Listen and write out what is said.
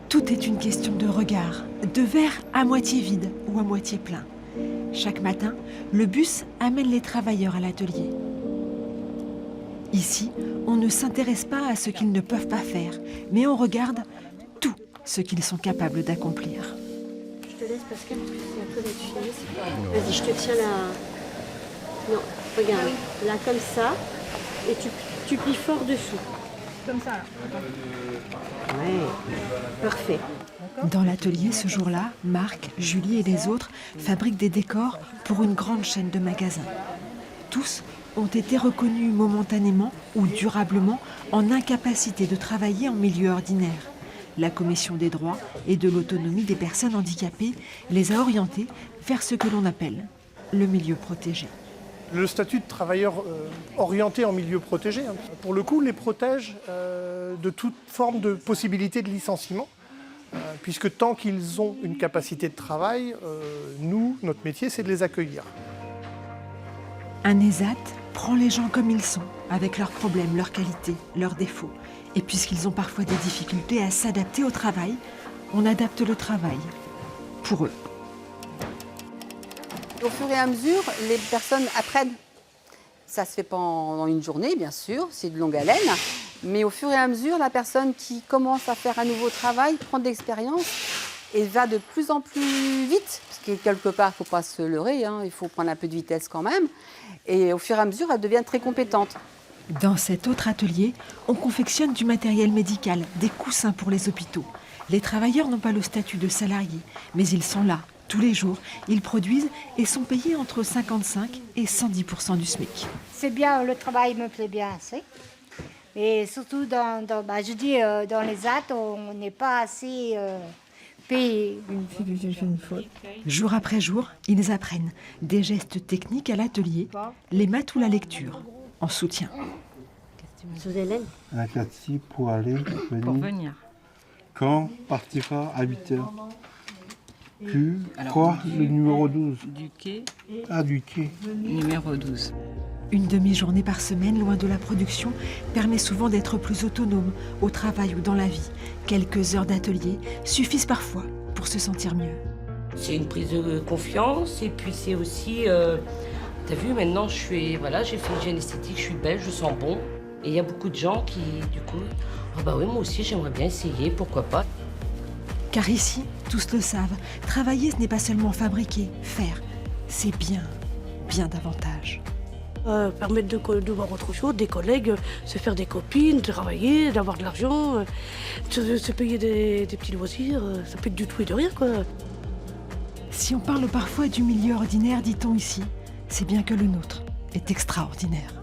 Tout est une question de regard, de verre à moitié vide ou à moitié plein. Chaque matin, le bus amène les travailleurs à l'atelier. Ici, on ne s'intéresse pas à ce qu'ils ne peuvent pas faire, mais on regarde tout ce qu'ils sont capables d'accomplir. Je te laisse Pascal, parce que c'est un peu là-dessus. Vas-y, je te tiens là. Non, regarde, là comme ça, et tu plies fort dessous. Comme ça. Ouais, parfait. Dans l'atelier ce jour-là, Marc, Julie et les autres fabriquent des décors pour une grande chaîne de magasins. Tous ont été reconnus momentanément ou durablement en incapacité de travailler en milieu ordinaire. La Commission des droits et de l'autonomie des personnes handicapées les a orientés vers ce que l'on appelle le milieu protégé. Le statut de travailleur orienté en milieu protégé, pour le coup, les protège de toute forme de possibilité de licenciement, puisque tant qu'ils ont une capacité de travail, nous, notre métier, c'est de les accueillir. Un ESAT prend les gens comme ils sont, avec leurs problèmes, leurs qualités, leurs défauts. Et puisqu'ils ont parfois des difficultés à s'adapter au travail, on adapte le travail pour eux. Au fur et à mesure, les personnes apprennent. Ça se fait pas en une journée, bien sûr, c'est de longue haleine. Mais au fur et à mesure, la personne qui commence à faire un nouveau travail prend de l'expérience et va de plus en plus vite. Parce que quelque part, il ne faut pas se leurrer, hein, il faut prendre un peu de vitesse quand même. Et au fur et à mesure, elle devient très compétente. Dans cet autre atelier, on confectionne du matériel médical, des coussins pour les hôpitaux. Les travailleurs n'ont pas le statut de salariés, mais ils sont là. Tous les jours, ils produisent et sont payés entre 55 et 110% du SMIC. C'est bien, le travail me plaît bien assez. Et surtout, dans les AT, on n'est pas assez payé. Jour après jour, ils apprennent des gestes techniques à l'atelier, les maths ou la lecture, en soutien. Sous Hélène. La Cathy pour venir. Quand partira à 8h. Puis, quoi, le numéro 12 Du quai. Ah, du quai. Numéro 12. Une demi-journée par semaine, loin de la production, permet souvent d'être plus autonome au travail ou dans la vie. Quelques heures d'atelier suffisent parfois pour se sentir mieux. C'est une prise de confiance et puis c'est aussi, t'as vu, maintenant j'ai fait hygiène esthétique, je suis belle, je sens bon. Et il y a beaucoup de gens qui, du coup, ah bah oui, moi aussi j'aimerais bien essayer, pourquoi pas. Car ici, tous le savent, travailler ce n'est pas seulement fabriquer, faire. C'est bien davantage. Permettre de voir autre chose, des collègues, se faire des copines, travailler, d'avoir de l'argent, se payer des petits loisirs, ça peut être du tout et de rien, quoi. Si on parle parfois du milieu ordinaire, dit-on ici, c'est bien que le nôtre est extraordinaire.